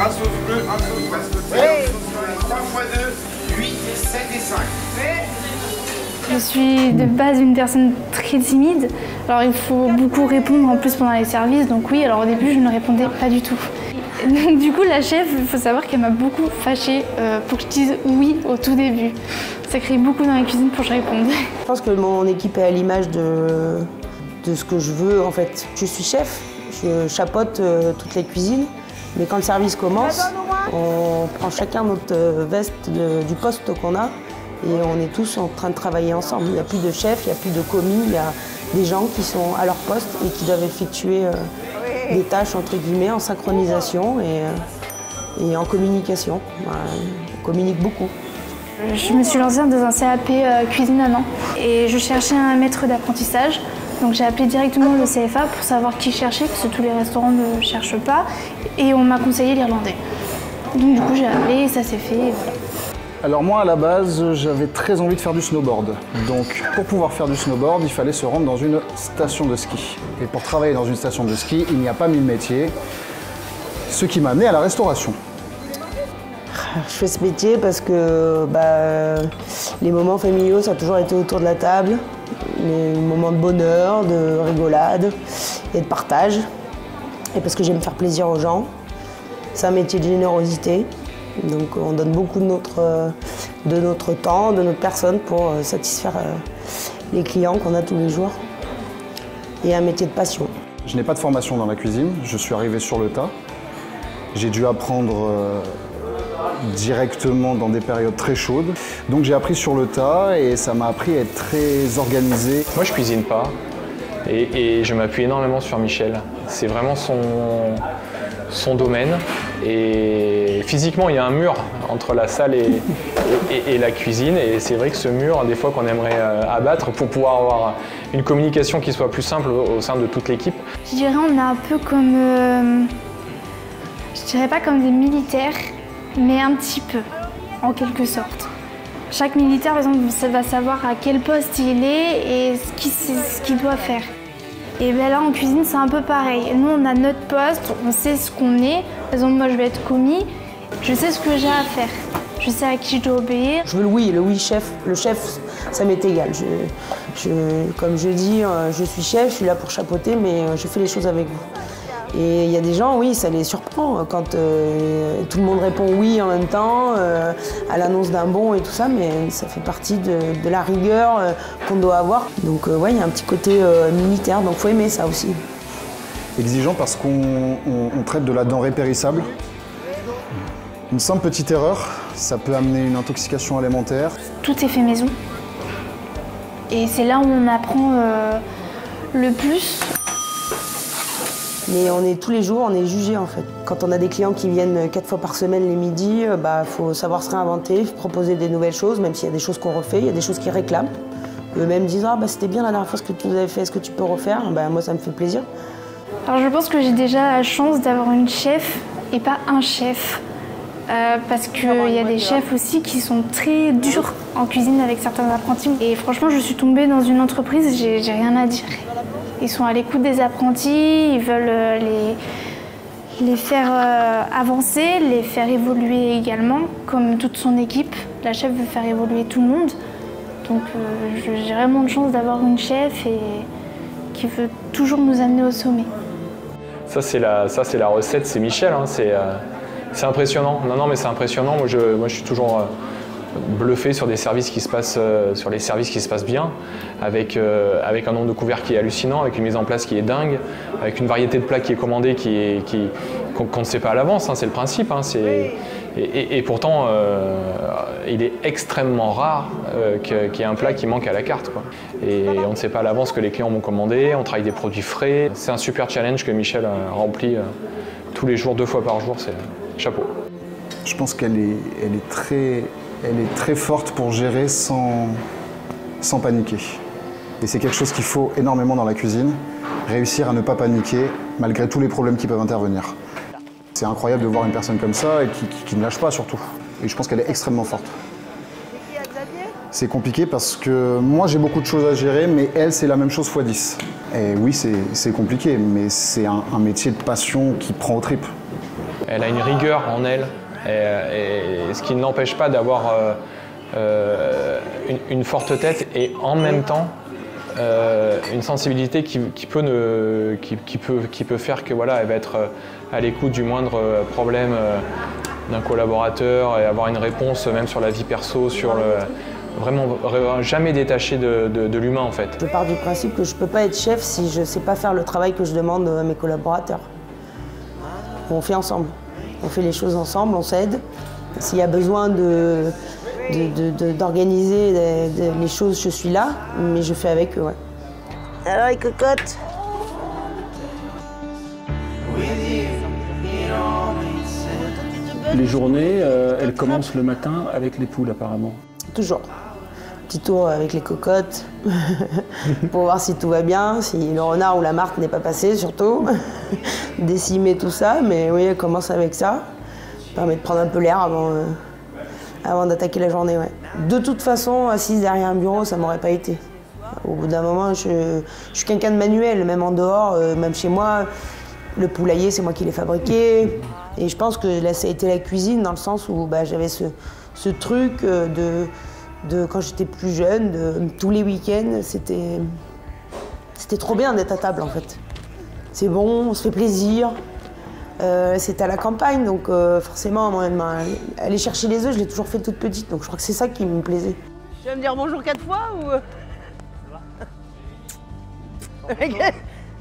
Un sauce bleue, un sauce basmati, un sauce 3 x 2, 8, 7 et 5. Je suis de base une personne très timide, alors il faut beaucoup répondre en plus pendant les services, donc oui, alors au début je ne répondais pas du tout. Donc, du coup la chef, il faut savoir qu'elle m'a beaucoup fâchée pour que je dise oui au tout début. Ça crée beaucoup dans la cuisine pour que je réponde. Je pense que mon équipe est à l'image de ce que je veux en fait. Je suis chef, je chapeaute toutes les cuisines, mais quand le service commence, on prend chacun notre veste du poste qu'on a. Et on est tous en train de travailler ensemble. Il n'y a plus de chef, il n'y a plus de commis, il y a des gens qui sont à leur poste et qui doivent effectuer des tâches entre guillemets en synchronisation et en communication. On communique beaucoup. Je me suis lancée dans un CAP cuisine à Nantes et je cherchais un maître d'apprentissage. Donc j'ai appelé directement le CFA pour savoir qui cherchait, parce que tous les restaurants ne cherchent pas. Et on m'a conseillé l'irlandais. Donc du coup j'ai appelé et ça s'est fait. Et voilà. Alors moi à la base j'avais très envie de faire du snowboard. Donc pour pouvoir faire du snowboard il fallait se rendre dans une station de ski. Et pour travailler dans une station de ski il n'y a pas 1000 métiers. Ce qui m'a amené à la restauration. Je fais ce métier parce que les moments familiaux ça a toujours été autour de la table. Les moments de bonheur, de rigolade et de partage. Et parce que j'aime faire plaisir aux gens. C'est un métier de générosité. Donc on donne beaucoup de notre temps, de notre personne pour satisfaire les clients qu'on a tous les jours. Et un métier de passion. Je n'ai pas de formation dans la cuisine, je suis arrivé sur le tas. J'ai dû apprendre directement dans des périodes très chaudes. Donc j'ai appris sur le tas et ça m'a appris à être très organisé. Moi je cuisine pas et je m'appuie énormément sur Michel. C'est vraiment son domaine. Et physiquement, il y a un mur entre la salle et la cuisine. Et c'est vrai que ce mur, des fois, qu'on aimerait abattre pour pouvoir avoir une communication qui soit plus simple au sein de toute l'équipe. Je dirais on est un peu comme, je dirais pas comme des militaires, mais un petit peu, en quelque sorte. Chaque militaire, par exemple, va savoir à quel poste il est et ce qu'il doit faire. Et bien là, en cuisine, c'est un peu pareil. Nous, on a notre poste, on sait ce qu'on est. Par exemple, moi, je vais être commis. Je sais ce que j'ai à faire. Je sais à qui je dois obéir. Je veux le oui chef. Le chef, ça m'est égal. Comme je dis, je suis chef, je suis là pour chapeauter, mais je fais les choses avec vous. Et il y a des gens, oui, ça les surprend quand tout le monde répond oui en même temps, à l'annonce d'un bon et tout ça, mais ça fait partie de la rigueur qu'on doit avoir. Donc ouais, il y a un petit côté militaire, donc il faut aimer ça aussi. Exigeant parce qu'on traite de la denrée périssable. Une simple petite erreur, ça peut amener une intoxication alimentaire. Tout est fait maison. Et c'est là où on apprend le plus. Mais on est tous les jours, on est jugé en fait. Quand on a des clients qui viennent 4 fois par semaine les midis, faut savoir se réinventer, proposer des nouvelles choses, même s'il y a des choses qu'on refait, il y a des choses qu'ils réclament. Eux-mêmes disent « Ah c'était bien la dernière fois ce que tu nous avais fait, est-ce que tu peux refaire ?» Moi ça me fait plaisir. Alors je pense que j'ai déjà la chance d'avoir une chef et pas un chef. Parce qu'il y a des chefs aussi qui sont très durs en cuisine avec certains apprentis. Et franchement, je suis tombée dans une entreprise, j'ai rien à dire. Ils sont à l'écoute des apprentis, ils veulent les faire avancer, les faire évoluer également, comme toute son équipe. La chef veut faire évoluer tout le monde. Donc j'ai vraiment de chance d'avoir une chef et qui veut toujours nous amener au sommet. Ça c'est la recette, c'est Michel. Hein, c'est impressionnant. Non, mais c'est impressionnant. Moi, je suis toujours bluffé sur les services qui se passent bien, avec un nombre de couverts qui est hallucinant, avec une mise en place qui est dingue, avec une variété de plats qui est commandée qu'on ne sait pas à l'avance. Hein, c'est le principe. Hein, et pourtant, il est extrêmement rare qu'il y ait un plat qui manque à la carte, quoi. Et on ne sait pas à l'avance que les clients vont commander. On travaille des produits frais. C'est un super challenge que Michel remplit tous les jours, 2 fois par jour. C'est chapeau. Je pense qu'elle est très forte pour gérer sans paniquer. Et c'est quelque chose qu'il faut énormément dans la cuisine, réussir à ne pas paniquer malgré tous les problèmes qui peuvent intervenir. C'est incroyable de voir une personne comme ça et qui ne lâche pas surtout. Et je pense qu'elle est extrêmement forte. C'est compliqué parce que moi j'ai beaucoup de choses à gérer, mais elle c'est la même chose x 10. Et oui, c'est compliqué, mais c'est un métier de passion qui prend aux tripes. elle a une rigueur en elle, et ce qui ne l'empêche pas d'avoir une forte tête et en même temps une sensibilité qui peut faire que voilà, elle va être à l'écoute du moindre problème d'un collaborateur et avoir une réponse même sur la vie perso, sur vraiment jamais détaché de l'humain en fait. Je pars du principe que je ne peux pas être chef si je ne sais pas faire le travail que je demande à mes collaborateurs. On fait ensemble, on fait les choses ensemble, on s'aide. S'il y a besoin d'organiser les choses, je suis là, mais je fais avec eux. Ouais. Alors les cocottes? Les journées, elles commencent le matin avec les poules apparemment. Toujours. Petit tour avec les cocottes pour voir si tout va bien, si le renard ou la martre n'est pas passé surtout. Décimer tout ça, mais oui, elle commence avec ça. Ça permet de prendre un peu l'air avant d'attaquer la journée. Ouais. De toute façon, assise derrière un bureau, ça m'aurait pas été. Au bout d'un moment, je suis quelqu'un de manuel, même en dehors, même chez moi. Le poulailler, c'est moi qui l'ai fabriqué. Et je pense que là, ça a été la cuisine, dans le sens où j'avais ce truc de quand j'étais plus jeune, tous les week-ends, c'était trop bien d'être à table, en fait. C'est bon, on se fait plaisir. C'était à la campagne, donc forcément, moi, aller chercher les œufs, je l'ai toujours fait toute petite, donc je crois que c'est ça qui me plaisait. Tu vas me dire bonjour 4 fois ou...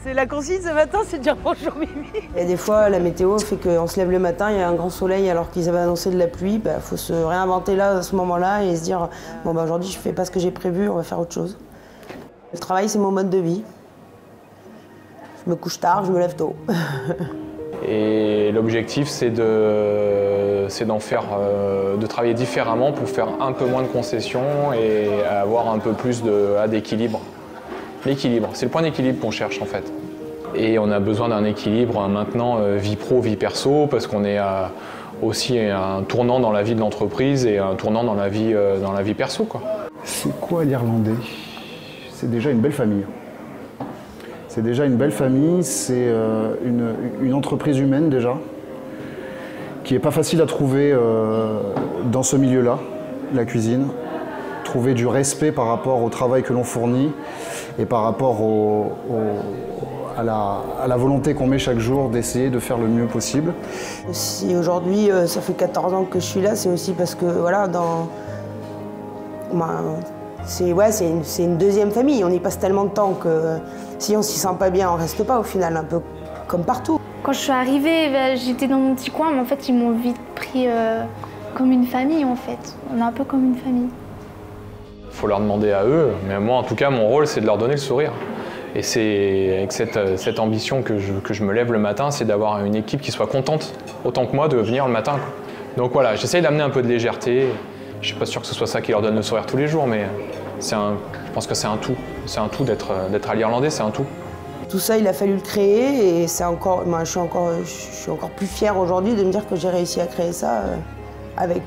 C'est la consigne ce matin, c'est de dire bonjour Mimi. Et des fois, la météo fait qu'on se lève le matin, il y a un grand soleil alors qu'ils avaient annoncé de la pluie. Il faut se réinventer là, à ce moment-là, et se dire bon, aujourd'hui, je fais pas ce que j'ai prévu, on va faire autre chose. Le travail, c'est mon mode de vie. Je me couche tard, je me lève tôt. Et l'objectif, c'est de travailler différemment pour faire un peu moins de concessions et avoir un peu plus d'équilibre. L'équilibre, c'est le point d'équilibre qu'on cherche en fait. Et on a besoin d'un équilibre maintenant vie pro, vie perso, parce qu'on est aussi un tournant dans la vie de l'entreprise et un tournant dans la vie perso, quoi. C'est quoi l'Irlandais? C'est déjà une belle famille. C'est déjà une belle famille, c'est une entreprise humaine déjà, qui n'est pas facile à trouver dans ce milieu-là, la cuisine. Trouver du respect par rapport au travail que l'on fournit et par rapport à la volonté qu'on met chaque jour d'essayer de faire le mieux possible. Si aujourd'hui ça fait 14 ans que je suis là, c'est aussi parce que voilà, c'est une deuxième famille. On y passe tellement de temps que si on s'y sent pas bien, on reste pas au final, un peu comme partout. Quand je suis arrivée, j'étais dans mon petit coin, mais en fait ils m'ont vite pris comme une famille en fait. On est un peu comme une famille. Il faut leur demander à eux, mais moi en tout cas mon rôle c'est de leur donner le sourire. Et c'est avec cette ambition que je me lève le matin, c'est d'avoir une équipe qui soit contente autant que moi de venir le matin, quoi. Donc voilà, j'essaye d'amener un peu de légèreté. Je suis pas sûr que ce soit ça qui leur donne le sourire tous les jours, mais je pense que c'est un tout. C'est un tout d'être à l'Irlandais, c'est un tout. Tout ça, il a fallu le créer et c'est encore, moi, je suis encore plus fière aujourd'hui de me dire que j'ai réussi à créer ça avec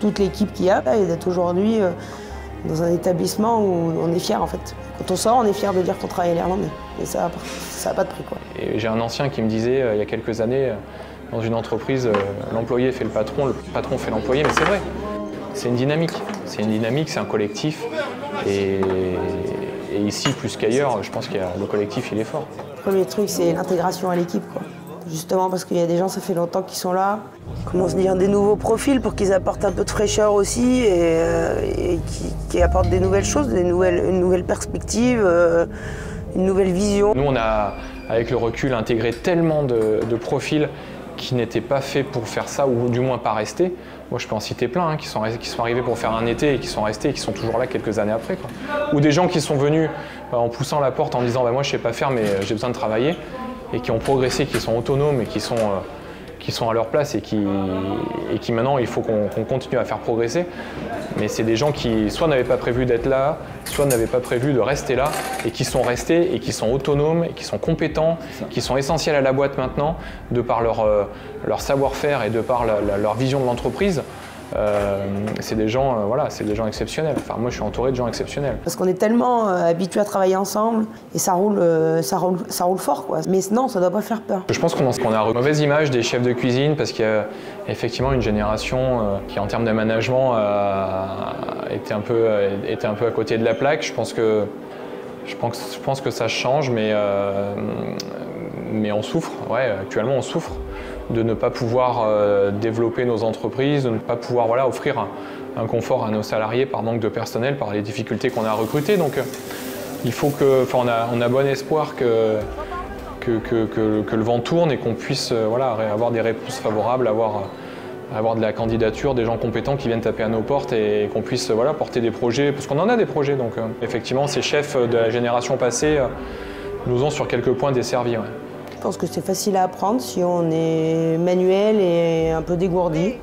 toute l'équipe qu'il y a et d'être aujourd'hui dans un établissement où on est fier en fait. Quand on sort, on est fier de dire qu'on travaille à l'Irlandais. Et ça n'a pas de prix, quoi. Et j'ai un ancien qui me disait il y a quelques années, dans une entreprise, l'employé fait le patron fait l'employé, mais c'est vrai. C'est une dynamique, c'est un collectif. Et ici, plus qu'ailleurs, je pense que le collectif, il est fort. Le premier truc, c'est l'intégration à l'équipe, quoi. Justement parce qu'il y a des gens, ça fait longtemps qu'ils sont là. Comment se dire, des nouveaux profils pour qu'ils apportent un peu de fraîcheur aussi et qui apportent des nouvelles choses, une nouvelle perspective, une nouvelle vision. Nous, on a, avec le recul, intégré tellement de profils qui n'étaient pas faits pour faire ça, ou du moins pas rester. Moi, je peux en citer plein, qui sont arrivés pour faire un été et qui sont restés et qui sont toujours là quelques années après, quoi. Ou des gens qui sont venus en poussant la porte en disant moi je sais pas faire mais j'ai besoin de travailler, et qui ont progressé, qui sont autonomes et qui sont à leur place et qui maintenant il faut qu'on continue à faire progresser. Mais c'est des gens qui soit n'avaient pas prévu d'être là, soit n'avaient pas prévu de rester là et qui sont restés et qui sont autonomes et qui sont compétents, qui sont essentiels à la boîte maintenant de par leur savoir-faire et de par leur vision de l'entreprise. c'est des gens, voilà, c'est des gens exceptionnels. Enfin, moi, je suis entouré de gens exceptionnels. Parce qu'on est tellement habitués à travailler ensemble et ça roule fort, quoi. Mais non, ça doit pas faire peur. Je pense qu'on a une mauvaise image des chefs de cuisine parce qu'il y a effectivement une génération qui, en termes de management, était un peu à côté de la plaque. Je pense que ça change, mais on souffre. Ouais, actuellement, on souffre de ne pas pouvoir développer nos entreprises, de ne pas pouvoir offrir un confort à nos salariés par manque de personnel, par les difficultés qu'on a à recruter. Donc il faut on a bon espoir que le vent tourne et qu'on puisse avoir des réponses favorables, avoir de la candidature, des gens compétents qui viennent taper à nos portes et qu'on puisse porter des projets, parce qu'on en a des projets. Donc effectivement, ces chefs de la génération passée nous ont sur quelques points desservis. Ouais. Je pense que c'est facile à apprendre si on est manuel et un peu dégourdi.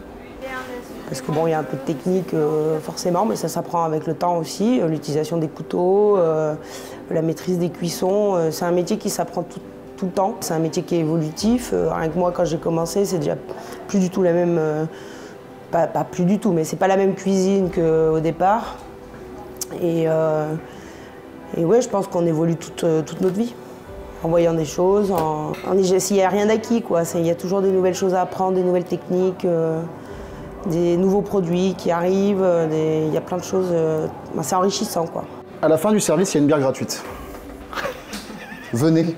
Parce que bon, il y a un peu de technique forcément, mais ça s'apprend avec le temps aussi. L'utilisation des couteaux, la maîtrise des cuissons, c'est un métier qui s'apprend tout le temps. C'est un métier qui est évolutif. Rien que moi, quand j'ai commencé, c'est déjà plus du tout la même... pas plus du tout, mais c'est pas la même cuisine qu'au départ. Et ouais, je pense qu'on évolue toute notre vie. En voyant des choses, il n'y a rien d'acquis, quoi. Il y a toujours des nouvelles choses à apprendre, des nouvelles techniques, des nouveaux produits qui arrivent, il y a plein de choses. C'est enrichissant, quoi. À la fin du service, il y a une bière gratuite. Venez.